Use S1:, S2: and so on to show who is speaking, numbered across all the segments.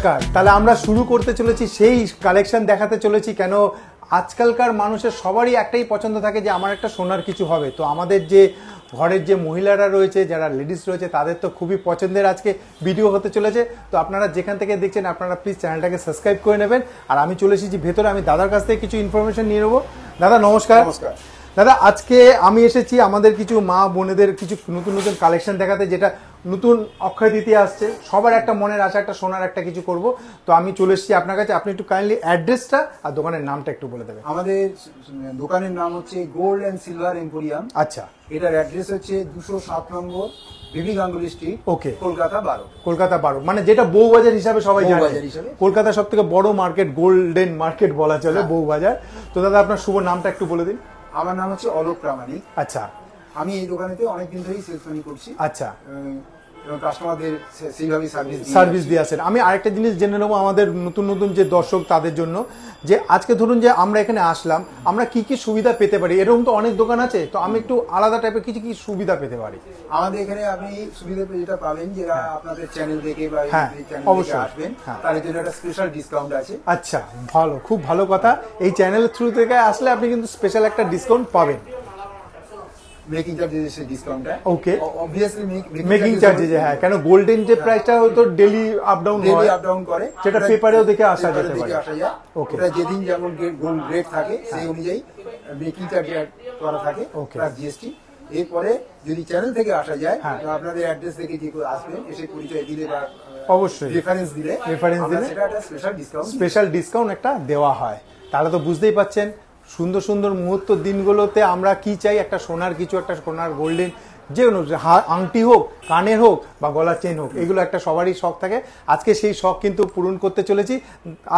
S1: নমস্কার। তাহলে আমরা শুরু করতে চলেছি, সেই কালেকশন দেখাতে চলেছি। কেন আজকালকার মানুষের সবারই একটাই পছন্দ থাকে যে আমার একটা সোনার কিছু হবে। তো আমাদের যে ঘরের যে মহিলারা রয়েছে, যারা লেডিস রয়েছে, তাদের তো খুবই পছন্দের আজকে ভিডিও হতে চলেছে। তো আপনারা যেখান থেকে দেখছেন আপনারা প্লিজ চ্যানেলটাকে সাবস্ক্রাইব করে নেবেন। আর আমি চলে এসেছি ভেতরে, আমি দাদার কাছ থেকে কিছু ইনফরমেশন নিয়ে নেবো। দাদা নমস্কার।
S2: নমস্কার
S1: দাদা, আজকে আমি এসেছি আমাদের কিছু মা বোনেদের কিছু নতুন নতুন কালেকশন দেখাতে, যেটা নতুন অক্ষয় তৃতীয়া আসছে, সবার একটা মনের আশা একটা সোনার একটা কিছু করব। তো আমি চলে এসেছি আপনার কাছে। আপনি একটু কাইন্ডলি অ্যাড্রেসটা আর দোকানের নামটা একটু বলে দেবেন।
S2: আমাদের দোকানের নাম হচ্ছে গোল্ড অ্যান্ড সিলভার এম্পোরিয়াম।
S1: আচ্ছা,
S2: এটার অ্যাড্রেস হচ্ছে 207 নম্বর বিবি গাঙ্গুলি স্ট্রিট,
S1: ওকে,
S2: কলকাতা 12।
S1: কলকাতা 12, মানে যেটা বউবাজার হিসাবে সবাই জানে।
S2: বউবাজার হিসাবে
S1: কলকাতা সব থেকে বড় মার্কেট, গোল্ডেন মার্কেট বলা চলে, বউবাজার। তো দাদা আপনার শুভ নামটা একটু বলে দিন।
S2: আমার নাম হচ্ছে অলোক প্রামাণিক।
S1: আচ্ছা,
S2: আমি এই দোকানেতে অনেকদিন ধরেই সেলসম্যানি করছি।
S1: আচ্ছা,
S2: এবং কাস্টমারদের সেইভাবে
S1: সার্ভিস দিয়ে আসেন। আমি আরেকটা জিনিস জেনে নেবো আমাদের নতুন নতুন যে দর্শক তাদের জন্য, যে আজকে ধরুন যে আমরা এখানে আসলাম, আমরা কি কি সুবিধা পেতে পারি? এরকম তো অনেক দোকান আছে, তো আমি একটু আলাদা টাইপের কিছু কি সুবিধা পেতে পারি?
S2: আমাদের এখানে আপনি সুবিধা যেটা পাবেন, যারা আপনাদের চ্যানেল দেখে বা চ্যানেল থেকে আসবেন, তাদের জন্য একটা স্পেশাল ডিসকাউন্ট আছে।
S1: আচ্ছা, ভালো, খুব ভালো কথা। এই চ্যানেলের থ্রু থেকে আসলে আপনি কিন্তু স্পেশাল একটা ডিসকাউন্ট পাবেন।
S2: মেকিং চার্জেস ডিসকাউন্টটা,
S1: ওকে,
S2: অবভিয়াসলি
S1: মেকিং চার্জেস, হ্যাঁ, কেন গোল্ডেন যে প্রাইসটা হয়তো ডেইলি আপ ডাউন
S2: করে,
S1: সেটা পেপারেও দেখে আসা যেতে পারে।
S2: ওকে, ওটা যেদিন যেমন গোল্ড রেট থাকে সেই অনুযায়ী মেকিং চার্জ করা থাকে, প্লাস জিএসটি। এরপরে যদি চ্যানেল থেকে আসা যায়, আপনাদের অ্যাড্রেস থেকে যে আসবেন, এসে পরিচয় দিলে বা
S1: অবশ্যই
S2: রেফারেন্স দিলে সেটা একটা
S1: স্পেশাল ডিসকাউন্ট একটা দেওয়া হয়। তাহলে তো বুঝতেই পাচ্ছেন সুন্দর সুন্দর মুহূর্ত দিনগুলোতে আমরা কি চাই, একটা সোনার কিছু, একটা সোনার গোল্ডেন, যে কোনো আংটি হোক, কানের হোক বা গলার চেন হোক, এগুলো একটা সবারই শখ থাকে। আজকে সেই শখ কিন্তু পূরণ করতে চলেছি।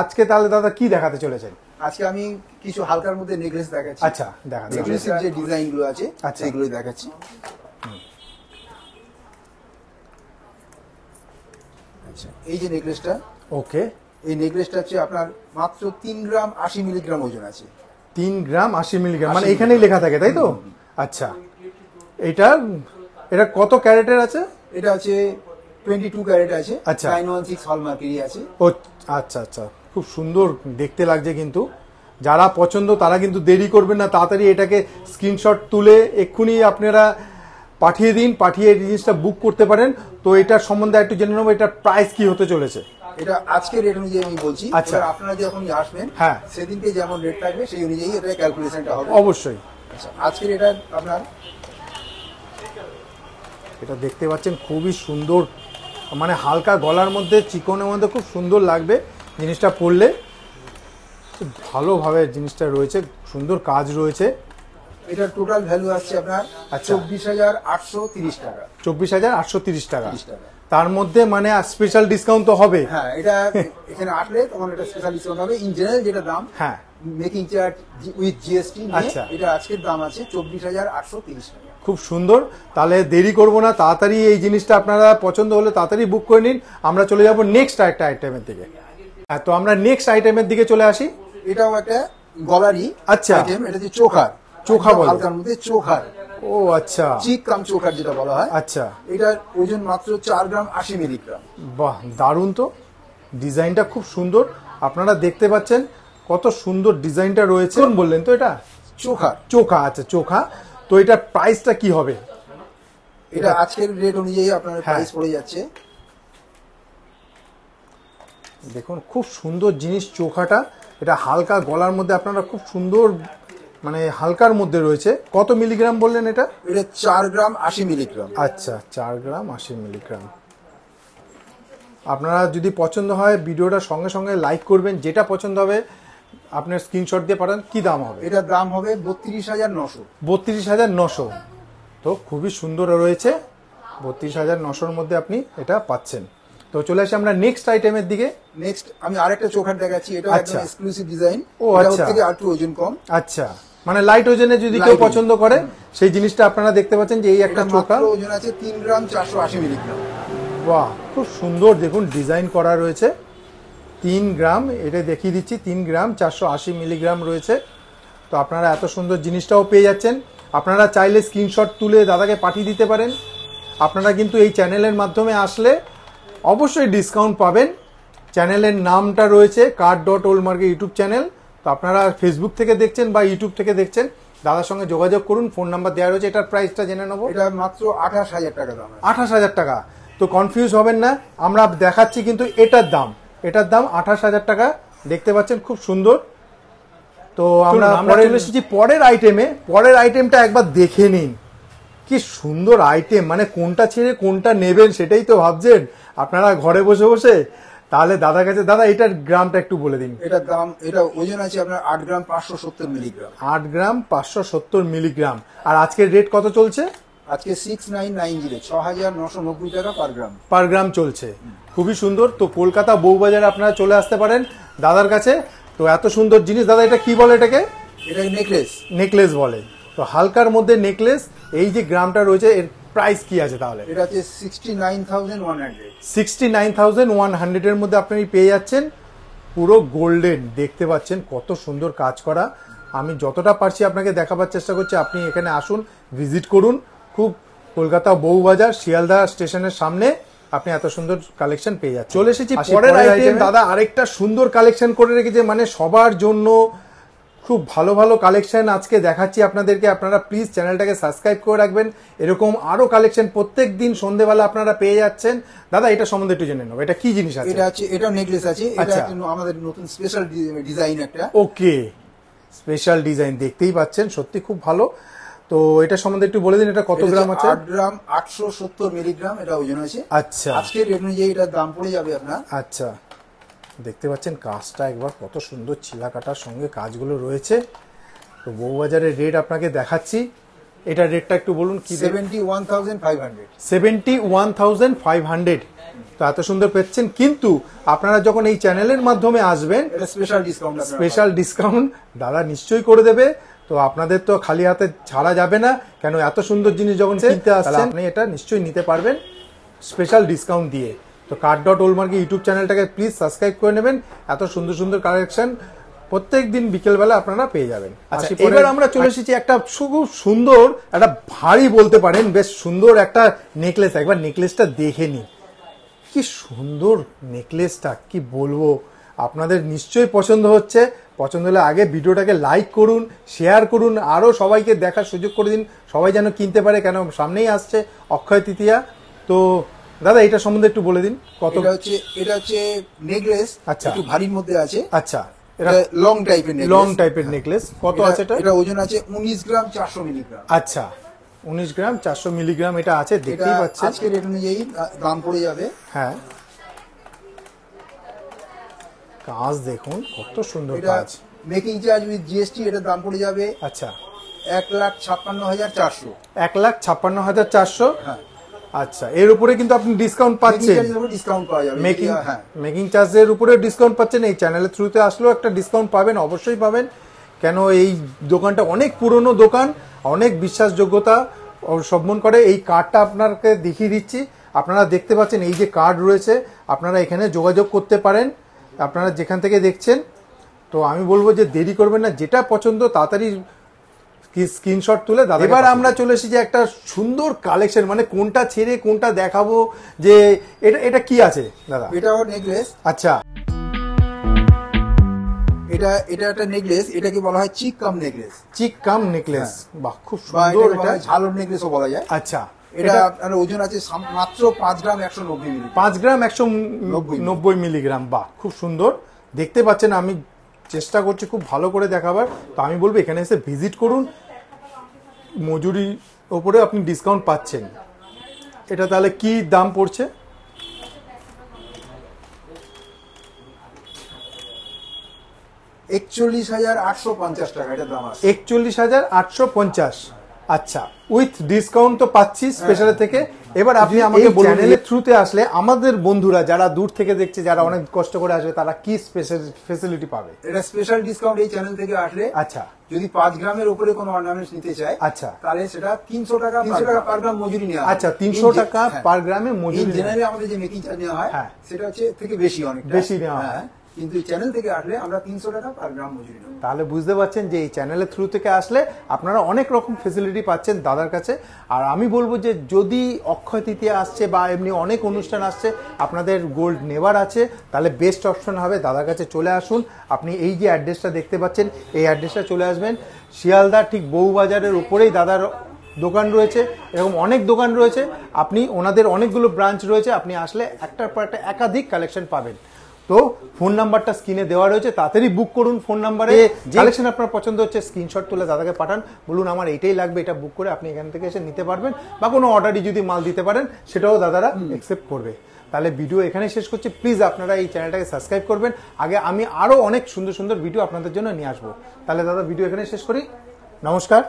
S1: আজকে তাহলে দাদা কি দেখাতে চলেছেন?
S2: আজকে আমি কিছু হালকার মধ্যে নেকলেস দেখাচ্ছি।
S1: আচ্ছা, দেখা
S2: নেকলেসের যে ডিজাইনগুলো আছে সেগুলোই দেখাচ্ছি। আচ্ছা, এই যে নেকলেসটা,
S1: ওকে,
S2: এই নেকলেসটা হচ্ছে আপনার মাত্র 3 গ্রাম 80 মিলিগ্রাম ওজন আছে।
S1: 3 গ্রাম 80 মিলিগ্রাম, মানে এখানেই লেখা থাকে, তাই তো? আচ্ছা, এটা কত ক্যারেটের আছে?
S2: এটা আছে 22 ক্যারেট আছে।
S1: আচ্ছা,
S2: 916 হলমার্কেরই আছে।
S1: ও আচ্ছা আচ্ছা, খুব সুন্দর দেখতে লাগছে। কিন্তু যারা পছন্দ তারা কিন্তু দেরি করবেন না, তাড়াতাড়ি এটাকে স্ক্রিনশট তুলে এক্ষুনি আপনারা পাঠিয়ে দিন, পাঠিয়ে এই জিনিসটা বুক করতে পারেন। তো এটার সম্বন্ধে একটু জেনে নেবো, এটার প্রাইস কি হতে চলেছে?
S2: এটা আজকে রেট অনুযায়ী আমি বলছি।
S1: আচ্ছা,
S2: আপনারা যখন আসবেন,
S1: হ্যাঁ,
S2: সেদিনকে যেমন রেট থাকবে সেই অনুযায়ী এটা ক্যালকুলেশনটা হবে
S1: অবশ্যই।
S2: আচ্ছা, আজকের এটা আপনার,
S1: এটা দেখতে পাচ্ছেন খুবই সুন্দর, মানে হালকা গলার মধ্যে, চিকনের মধ্যে খুব সুন্দর লাগবে জিনিসটা পরলে। খুব ভালোভাবে জিনিসটা রয়েছে, সুন্দর কাজ রয়েছে।
S2: এটার টোটাল ভ্যালু আসছে আপনার 24,830 টাকা।
S1: 24,830 টাকা। তার মধ্যে মানে স্পেশাল ডিসকাউন্ট তো হবে।
S2: হ্যাঁ, এটা এখানে আসলে তখন এটা স্পেশাল ডিসকাউন্ট হবে। ইন জেনারেল যেটা দাম,
S1: হ্যাঁ,
S2: মেকিং চার্জ উইথ জিএসটি,
S1: আচ্ছা,
S2: এটা আজকের দাম আছে 24,830 টাকা।
S1: খুব সুন্দর। তাহলে দেরি করব না, তাড়াতাড়ি এই জিনিসটা আপনারা পছন্দ হলে তাড়াতাড়ি বুক করে নিন। আমরা চলে যাব নেক্সট একটা আইটেমের দিকে। তো আমরা নেক্সট আইটেমের দিকে চলে আসি।
S2: এটাও একটা গলারই
S1: আচ্ছা
S2: আইটেম। এটা যে চোখার
S1: বলে,
S2: হালকার মধ্যে চোখার।
S1: ও আচ্ছা,
S2: চিক কাম চোখার যেটা বলা হয়।
S1: আচ্ছা,
S2: এটার ওজন মাত্র 4 গ্রাম 80 মিলিগ্রাম।
S1: বাহ, দারুণ তো। ডিজাইনটা খুব সুন্দর, আপনারা দেখতে পাচ্ছেন কত সুন্দর ডিজাইনটা রয়েছে। কোন বললেন তো এটা? চোখা। আচ্ছা, চোখা। তো এটার প্রাইসটা কি হবে?
S2: এটা আজকের রেট অনুযায়ী আপনার প্রাইস পড়ে যাচ্ছে,
S1: দেখুন খুব সুন্দর জিনিস চোখাটা। এটা হালকা গলার মধ্যে, আপনারা খুব সুন্দর, মানে হালকার মধ্যে রয়েছে। কত মিলিগ্রাম বললেন এটা?
S2: এটা 4 গ্রাম 80 মিলিগ্রাম।
S1: আচ্ছা, 4 গ্রাম 80 মিলিগ্রাম। আপনারা যদি পছন্দ হয় ভিডিওটা সঙ্গে সঙ্গে লাইক করবেন, যেটা পছন্দ হবে আপনার স্ক্রিনশট দিয়ে পাঠান। কি দাম হবে?
S2: এটার দাম হবে 32,900।
S1: 32,900। তো খুবই সুন্দর রয়েছে, 32,900-র মধ্যে আপনি এটা পাচ্ছেন। তো চলে আসি আমরা নেক্সট আইটেমের দিকে।
S2: নেক্সট আমি আরেকটা চোখার দেখাচ্ছি। এটা একদম এক্সক্লুসিভ ডিজাইন।
S1: ও আচ্ছা,
S2: থেকে একটু ওজন কম।
S1: আচ্ছা, মানে লাইট ওজনে যদি কেউ পছন্দ করে সেই জিনিসটা আপনারা দেখতে পাচ্ছেন যে এই একটা চোখা,
S2: ওজন আছে 3 গ্রাম 480 মিলিগ্রাম।
S1: বাহ, খুব সুন্দর দেখুন ডিজাইন করা রয়েছে। 3 গ্রাম, এটা দেখিয়ে দিচ্ছি, 3 গ্রাম 480 মিলিগ্রাম রয়েছে। তো আপনারা এত সুন্দর জিনিসটাও পেয়ে যাচ্ছেন। আপনারা চাইলে স্ক্রিনশট তুলে দাদাকে পাঠিয়ে দিতে পারেন। আপনারা কিন্তু এই চ্যানেলের মাধ্যমে আসলে অবশ্যই ডিসকাউন্ট পাবেন। চ্যানেলের নামটা রয়েছে কার্ড.ওল্ড ইউটিউব চ্যানেল। তো আপনারা ফেসবুক থেকে দেখছেন বা ইউটিউব থেকে দেখছেন, দাদার সঙ্গে যোগাযোগ করুন, ফোন নাম্বার দেওয়া রয়েছে। এটার প্রাইসটা জেনে নেবো।
S2: এটা মাত্র 28,000 টাকা দাম।
S1: 28,000 টাকা। তো কনফিউজ হবেন না, আমরা দেখাচ্ছি কিন্তু এটার দাম 28,000 টাকা। দেখতে পাচ্ছেন খুব সুন্দর। তো আমরা চলে এসেছি পরের আইটেমে। পরের আইটেমটা একবার দেখে নিন, কি সুন্দর আইটেম, মানে কোনটা ছেড়ে কোনটা নেবেন সেটাই তো ভাবছেন আপনারা ঘরে বসে বসে। তাহলে দাদার কাছে, দাদা এটার গ্রামটা একটু বলে দিন।
S2: এটার দাম, এটা ওজন আছে আপনার 8 গ্রাম 570 মিলিগ্রাম।
S1: 8 গ্রাম 570 মিলিগ্রাম। আর আজকের রেট কত চলছে?
S2: আজকে 6990, 6,990 টাকা
S1: পার গ্রাম চলছে। খুবই সুন্দর। তো কলকাতা বউবাজারে আপনারা চলে আসতে পারেন দাদার কাছে। তো এত সুন্দর জিনিস। দাদা এটা কি বলে? এটাকে নেকলেস বলে। তো হালকার মধ্যে নেকলেস, এই যে গ্রামটা রয়েছে এর প্রাইস কি আছে তাহলে?
S2: এটা হচ্ছে 69,100।
S1: 69,100 এর মধ্যে আপনি পেয়ে যাচ্ছেন পুরো গোল্ডেন। দেখতে পাচ্ছেন কত সুন্দর কাজ করা। আমি যতটা পারছি আপনাকে দেখাবার চেষ্টা করছি। আপনি এখানে আসুন, ভিজিট করুন। খুব কলকাতা বউবাজার শিয়ালদা স্টেশনের সামনে আপনি এত সুন্দর কালেকশন পেয়ে যাচ্ছেন। চলে এসেছি পরের আইটেম। দাদা আরেকটা সুন্দর কালেকশন করে রেখেছে, মানে সবার জন্য খুব ভালো ভালো কালেকশন আজকে দেখাচ্ছি আপনাদেরকে। আপনারা প্লিজ চ্যানেলটাকে সাবস্ক্রাইব করে রাখবেন। এরকম আরো কালেকশন প্রত্যেক দিন সন্ধ্যেবেলা আপনারা পেয়ে যাচ্ছেন। দাদা এটা সম্বন্ধে একটু জেনে নেবো, এটা কি জিনিস আছে?
S2: এটা নেকলেস আছে। এটা আমাদের নতুন স্পেশাল ডিজাইন একটা।
S1: ওকে, স্পেশাল ডিজাইন। দেখতেই পাচ্ছেন সত্যি খুব ভালো। তো এটা সম্বন্ধে একটু বলে দিন, এটা কত গ্রাম আছে?
S2: 8 গ্রাম 870 মিলিগ্রাম এটা ওজন আছে।
S1: আচ্ছা,
S2: আজকের রেট অনুযায়ী এটার দাম পড়ে যাবে আপনার।
S1: আচ্ছা, দেখতে পাচ্ছেন কাজটা একবার কত সুন্দর, চিলা কাটার সঙ্গে কাজগুলো রয়েছে। তো বউবাজারের রেট আপনাকে দেখাচ্ছি। এটার রেটটা একটু বলুন কি?
S2: 71,500।
S1: 71,500। তো এত সুন্দর পেচ্ছেন। কিন্তু আপনারা যখন এই চ্যানেলের মাধ্যমে আসবেন, স্পেশাল ডিসকাউন্ট দাদা নিশ্চয়ই করে দেবে। তো আপনাদের তো খালি হাতে ছাড়া যাবে না, কেন এত সুন্দর জিনিস যখন কিনতে আসছেন আপনি এটা নিশ্চয়ই নিতে পারবেন স্পেশাল ডিসকাউন্ট দিয়ে। তো কার্ড.ওল্ড ইউটিউব চ্যানেলটাকে প্লিজ সাবস্ক্রাইব করে নেবেন। এত সুন্দর সুন্দর কালেকশন প্রত্যেক দিন বিকেলবেলা আপনারা পেয়ে যাবেন। আচ্ছা, এবার আমরা চলে এসেছি একটা খুব সুন্দর, একটা ভারী বলতে পারেন, বেশ সুন্দর একটা নেকলেস। একবার নেকলেসটা দেখে নিন, কি সুন্দর নেকলেসটা, কি বলবো। আপনাদের নিশ্চয়ই পছন্দ হচ্ছে। পছন্দ হলে আগে ভিডিওটাকে লাইক করুন, শেয়ার করুন, আরও সবাইকে দেখার সুযোগ করে দিন, সবাই যেন কিনতে পারে, কেন সামনেই আসছে অক্ষয় তৃতীয়া। তো দাদা এটা সম্বন্ধে একটু বলে দিন কত?
S2: এটা হচ্ছে নেকলেস।
S1: আচ্ছা,
S2: একটু ভারীর মধ্যে আছে।
S1: আচ্ছা, এটা
S2: লং টাইপের
S1: নেকলেস। কত আছে এটা?
S2: এটা ওজন আছে 19 গ্রাম 400 মিলিগ্রাম।
S1: আচ্ছা, 19 গ্রাম 400 মিলিগ্রাম এটা আছে। দেখতেই পাচ্ছেন
S2: আজকের রেট অনুযায়ী দাম পড়ে যাবে।
S1: হ্যাঁ, কাজ দেখুন কত সুন্দর কাজ।
S2: মেকিং চার্জ উইথ জিএসটি এটার দাম পড়ে যাবে।
S1: আচ্ছা,
S2: 1,56,400।
S1: 1,56,400।
S2: হ্যাঁ,
S1: আচ্ছা, এর উপরে কিন্তু আপনি ডিসকাউন্ট পাচ্ছেন।
S2: ডিসকাউন্ট পাওয়া যাবে।
S1: মেকিং চার্জের উপরে ডিসকাউন্ট পাচ্ছেন। এই চ্যানেলের থ্রুতে আসলেও একটা ডিসকাউন্ট পাবেন, অবশ্যই পাবেন। কেন এই দোকানটা অনেক পুরনো দোকান, অনেক বিশ্বাসযোগ্যতা অবলম্বন করে। এই কার্ডটা আপনাকে দেখিয়ে দিচ্ছি। আপনারা দেখতে পাচ্ছেন এই যে কার্ড রয়েছে, আপনারা এখানে যোগাযোগ করতে পারেন আপনারা যেখান থেকে দেখছেন। তো আমি বলবো যে দেরি করবেন না, যেটা পছন্দ তাড়াতাড়ি স্ক্রিনশট তুলে দাদা। এবার আমরা চলে এসেছি একটা সুন্দর কালেকশন, মানে কোনটা ছেড়ে কোনটা দেখাবো। যে এটা কি আছে দাদা?
S2: এটাও নেকলেস।
S1: আচ্ছা,
S2: এটা একটা নেকলেস। এটাকে বলা হয় চিক কাম নেকলেস।
S1: চিক কাম নেকলেস, বাহ খুব সুন্দর। এটা
S2: ঝালর নেকলেসও বলা যায়।
S1: আচ্ছা,
S2: এটা ওজন আছে মাত্র 5 গ্রাম 190 মিলিগ্রাম।
S1: 5 গ্রাম 190 মিলিগ্রাম। বাহ খুব সুন্দর। দেখতে পাচ্ছেন আমি চেষ্টা করছি খুব ভালো করে দেখাবার। তো আমি বলবো এখানে এসে ভিজিট করুন, মজুরি ওপরে আপনি ডিসকাউন্ট পাচ্ছেন। এটা তাহলে কি দাম পড়ছে?
S2: 41,850 টাকা এটা দাম আছে।
S1: 41,850। আচ্ছা, উইথ ডিসকাউন্ট তো পাচ্ছি স্পেশাল থেকে। এবার আপনি আমাকে বলুন, চ্যানেলের থ্রুতে আসলে আমাদের বন্ধুরা যারা দূর থেকে দেখছে, যারা অনেক কষ্ট করে আসবে, তারা কি স্পেশাল ফ্যাসিলিটি পাবে?
S2: এটা স্পেশাল ডিসকাউন্ট এই চ্যানেল থেকে আসলে।
S1: আচ্ছা,
S2: যদি 5 গ্রামের উপরে কোনো অর্নামেন্টস নিতে চায়,
S1: আচ্ছা,
S2: তাহলে সেটা 300 টাকা পার গ্রাম মজুরি নেওয়া হয়।
S1: আচ্ছা, 300 টাকা পার গ্রামে মজুরি।
S2: জেনারেলি আমাদের যে মেকিং চার্জ নেওয়া হয় সেটা হচ্ছে থেকে বেশি, অনেক
S1: বেশি নেওয়া হয়।
S2: কিন্তু এই চ্যানেল থেকে আসলে আমরা 300 টাকা পার গ্রাম মজুরি নেব।
S1: তাহলে বুঝতে পারছেন যে এই চ্যানেলের থ্রু থেকে আসলে আপনারা অনেক রকম ফেসিলিটি পাচ্ছেন দাদার কাছে। আর আমি বলবো যে যদি অক্ষয় তৃতীয়া আসছে বা এমনি অনেক অনুষ্ঠান আসছে, আপনাদের গোল্ড নেওয়ার আছে, তাহলে বেস্ট অপশন হবে দাদার কাছে চলে আসুন। আপনি এই যে অ্যাড্রেসটা দেখতে পাচ্ছেন, এই অ্যাড্রেসটা চলে আসবেন। শিয়ালদা ঠিক বউবাজারের উপরেই দাদার দোকান রয়েছে, এরকম অনেক দোকান রয়েছে। আপনি ওনাদের অনেকগুলো ব্রাঞ্চ রয়েছে, আপনি আসলে একটার পর একটা একাধিক কালেকশন পাবেন। তো ফোন নাম্বারটা স্ক্রিনে দেওয়া রয়েছে, তাড়াতাড়ি বুক করুন ফোন নাম্বারে। যে কালেকশন আপনার পছন্দ হচ্ছে স্ক্রিনশট তুলে দাদাকে পাঠান, বলুন আমার এইটাই লাগবে, এটা বুক করে আপনি এখান থেকে এসে নিতে পারবেন। বা কোনো অর্ডারই যদি মাল দিতে পারেন সেটাও দাদারা অ্যাকসেপ্ট করবে। তাহলে ভিডিও এখানে শেষ করছি। প্লিজ আপনারা এই চ্যানেলটাকে সাবস্ক্রাইব করবেন। আগে আমি আরো অনেক সুন্দর সুন্দর ভিডিও আপনাদের জন্য নিয়ে আসবো। তাহলে দাদা ভিডিও এখানে শেষ করি, নমস্কার।